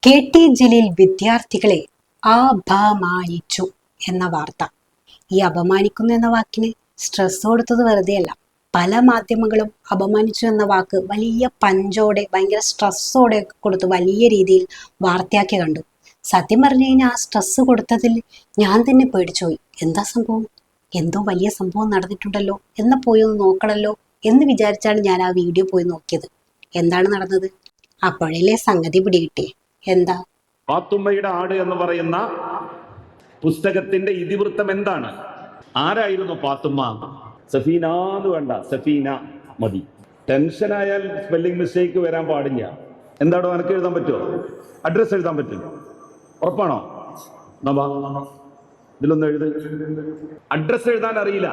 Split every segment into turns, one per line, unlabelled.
KT Jaleel വിദ്യാർത്ഥികളെ അപമാനിച്ചു എന്ന വാർത്ത. ഈ അപമാനിക്കുന്നു എന്ന വാക്കിന് സ്ട്രെസ് കൊടുത്തത് വെറുതെയല്ല. പല മാധ്യമങ്ങളും അപമാനിച്ചു എന്ന വാക്ക് വലിയ പഞ്ചോടെ, ഭയങ്കര സ്ട്രെസ്സോടെ കൊടുത്ത് വലിയ രീതിയിൽ വാർത്തയാക്കി കണ്ടു. സത്യം പറഞ്ഞു കഴിഞ്ഞാൽ ആ സ്ട്രെസ് കൊടുത്തതിൽ ഞാൻ തന്നെ പേടിച്ചുപോയി. എന്താ സംഭവം? എന്തോ വലിയ സംഭവം നടന്നിട്ടുണ്ടല്ലോ, എന്ന് പോയി ഒന്ന് നോക്കണല്ലോ എന്ന് വിചാരിച്ചാണ് ഞാൻ ആ വീഡിയോ പോയി നോക്കിയത്. എന്താണ് നടന്നത്? അപ്പോഴല്ലേ സംഗതി പിടികിട്ടി. എന്താ?
പാത്തുമ്മയുടെ ആട് എന്ന് പറയുന്ന പുസ്തകത്തിന്റെ ഇതിവൃത്തം എന്താണ്? ആരായിരുന്നു പാത്തുമ്മ? സഫീന എന്ന് വേണ്ട, സഫീന മതി. ടെൻഷനായാൽ സ്പെല്ലിംഗ് മിസ്റ്റേക്ക് വരാൻ പാടില്ല. എന്താണോ എനിക്ക് എഴുതാൻ പറ്റുമോ? അഡ്രസ് എഴുതാൻ പറ്റും? ഉറപ്പാണോ? ഇതിലൊന്നും എഴുത്. അഡ്രസ് എഴുതാൻ അറിയില്ല.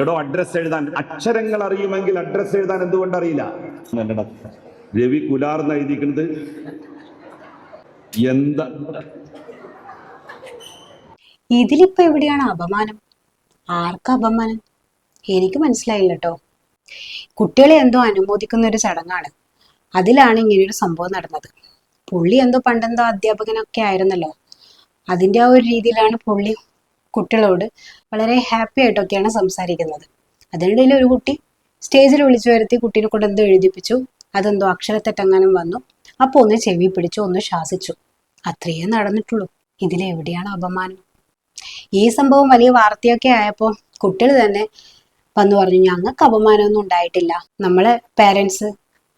എടോ, അഡ്രസ് എഴുതാൻ അക്ഷരങ്ങൾ അറിയുമെങ്കിൽ അഡ്രസ് എഴുതാൻ എന്തുകൊണ്ട് അറിയില്ല? രവി കുലാർന്ന് എഴുതിക്കുന്നത് എന്താ?
ഇതിലിപ്പോ എവിടെയാണ് അപമാനം? ആർക്കാ അപമാനം? എനിക്ക് മനസ്സിലായില്ല കേട്ടോ. കുട്ടികളെ എന്തോ അനുമോദിക്കുന്ന ഒരു ചടങ്ങാണ്. അതിലാണ് ഇങ്ങനെയൊരു സംഭവം നടന്നത്. പുള്ളി എന്തോ പണ്ടെന്തോ അധ്യാപകനൊക്കെ ആയിരുന്നല്ലോ. അതിൻ്റെ ആ ഒരു രീതിയിലാണ് പുള്ളി കുട്ടികളോട് വളരെ ഹാപ്പി ആയിട്ടൊക്കെയാണ് സംസാരിക്കുന്നത്. അതിനിടയിൽ ഒരു കുട്ടി സ്റ്റേജിൽ വിളിച്ചു വരുത്തി കുട്ടീനെ കൊണ്ട് എന്തോ എഴുതിപ്പിച്ചു. അതെന്തോ അക്ഷരത്തെറ്റെങ്ങാനും വന്നു. അപ്പോൾ ഒന്ന് ചെവി പിടിച്ചു, ഒന്ന് ശാസിച്ചു. അത്രയേ നടന്നിട്ടുള്ളൂ. ഇതിലെവിടെയാണ് അപമാനം? ഈ സംഭവം വലിയ വാർത്തയൊക്കെ ആയപ്പോൾ കുട്ടികൾ തന്നെ വന്നു പറഞ്ഞു, ഞങ്ങൾക്ക് അപമാനമൊന്നും ഉണ്ടായിട്ടില്ല, നമ്മളെ പേരൻസ്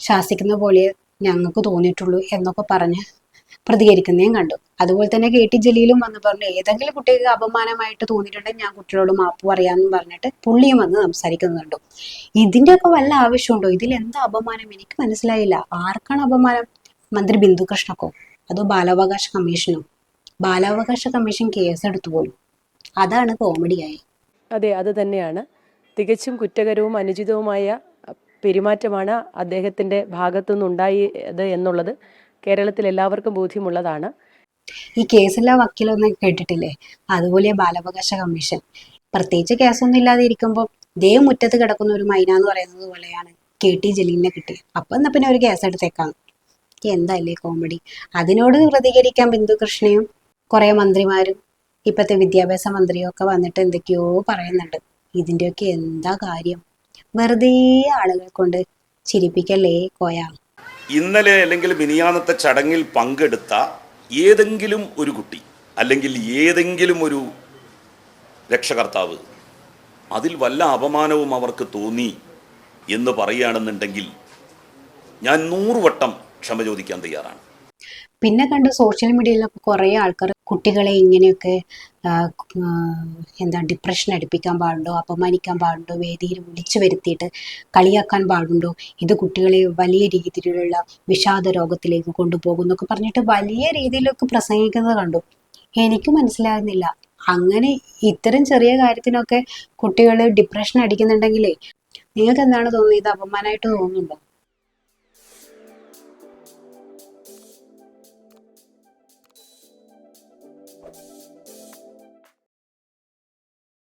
ശാസിക്കുന്ന പോലെ ഞങ്ങൾക്ക് തോന്നിയിട്ടുള്ളൂ എന്നൊക്കെ പറഞ്ഞ് പ്രതികരിക്കുന്നതും കണ്ടു. അതുപോലെ തന്നെ KT ജലീലും വന്ന് പറഞ്ഞു, ഏതെങ്കിലും കുട്ടികൾക്ക് അപമാനമായിട്ട് തോന്നിയിട്ടുണ്ടെങ്കിൽ ഞാൻ കുട്ടികളോട് മാപ്പ് പറയാമെന്ന് പറഞ്ഞിട്ട് പുള്ളിയും വന്ന് സംസാരിക്കുന്നുണ്ടോ. ഇതിൻ്റെയൊക്കെ വല്ല ആവശ്യമുണ്ടോ? ഇതിൽ എന്താ അപമാനം? എനിക്ക് മനസ്സിലായില്ല. ആർക്കാണ് അപമാനം? മന്ത്രി ബിന്ദു കൃഷ്ണക്കോ അതോ ബാലാവകാശ കമ്മീഷനോ? ബാലാവകാശ കമ്മീഷൻ കേസെടുത്തു പോലും. അതാണ് കോമഡിയായി.
അതെ, അത് തന്നെയാണ്. തികച്ചും കുറ്റകരവും അനുചിതവുമായ പെരുമാറ്റമാണ് അദ്ദേഹത്തിൻ്റെ ഭാഗത്തുനിന്നുണ്ടായത് എന്നുള്ളത് കേരളത്തിൽ എല്ലാവർക്കും ബോധ്യമുള്ളതാണ്.
ഈ കേസിലെ വക്കീലൊന്നും കേട്ടിട്ടില്ലേ? അതുപോലെ ബാലാവകാശ കമ്മീഷൻ. പ്രത്യേകിച്ച് കേസൊന്നും ഇല്ലാതെ ഇരിക്കുമ്പോൾ ദേ മുറ്റത്ത് കിടക്കുന്ന ഒരു മൈന എന്ന് പറയുന്നത് പോലെയാണ് KT ജലീലിനെ കിട്ടിയത്. അപ്പം എന്നാ പിന്നെ ഒരു കേസ് എടുത്തേക്കാം. എന്താല്ലേ കോമഡി. അതിനോട് പ്രതികരിക്കാൻ ബിന്ദു കൃഷ്ണയും കുറെ മന്ത്രിമാരും ഇപ്പോഴത്തെ വിദ്യാഭ്യാസ മന്ത്രിയും ഒക്കെ വന്നിട്ട് എന്തൊക്കെയോ പറയുന്നുണ്ട്. ഇതിൻ്റെയൊക്കെ എന്താ കാര്യം? വെറുതെ ആളുകൾ കൊണ്ട് ചിരിപ്പിക്കല്ലേ കോയ.
ഇന്നലെ അല്ലെങ്കിൽ മിനിയാന്നത്തെ ചടങ്ങിൽ പങ്കെടുത്ത ഏതെങ്കിലും ഒരു കുട്ടി അല്ലെങ്കിൽ ഏതെങ്കിലും ഒരു രക്ഷകർത്താവ് അതിൽ വല്ല അപമാനവും അവർക്ക് തോന്നി എന്ന് പറയുകയാണെന്നുണ്ടെങ്കിൽ ഞാൻ 100 വട്ടം ക്ഷമ ചോദിക്കാൻ തയ്യാറാണ്.
പിന്നെ കണ്ട് സോഷ്യൽ മീഡിയയിലൊക്കെ കുറേ ആൾക്കാർ കുട്ടികളെ ഇങ്ങനെയൊക്കെ ഡിപ്രഷൻ അടുപ്പിക്കാൻ പാടുണ്ടോ, അപമാനിക്കാൻ പാടുണ്ടോ, വേദിയിൽ വിളിച്ചു വരുത്തിയിട്ട് കളിയാക്കാൻ പാടുണ്ടോ, ഇത് കുട്ടികളെ വലിയ രീതിയിലുള്ള വിഷാദ രോഗത്തിലേക്ക് കൊണ്ടുപോകുന്നൊക്കെ പറഞ്ഞിട്ട് വലിയ രീതിയിലൊക്കെ പ്രസംഗിക്കുന്നത് കണ്ടു. എനിക്ക് മനസ്സിലാകുന്നില്ല. അങ്ങനെ ഇത്തരം ചെറിയ കാര്യത്തിനൊക്കെ കുട്ടികൾ ഡിപ്രഷൻ അടിക്കുന്നുണ്ടെങ്കിലേ നിങ്ങൾക്ക് എന്താണ് തോന്നുന്നത്? ഇത് അപമാനമായിട്ട് തോന്നുന്നുണ്ടോ?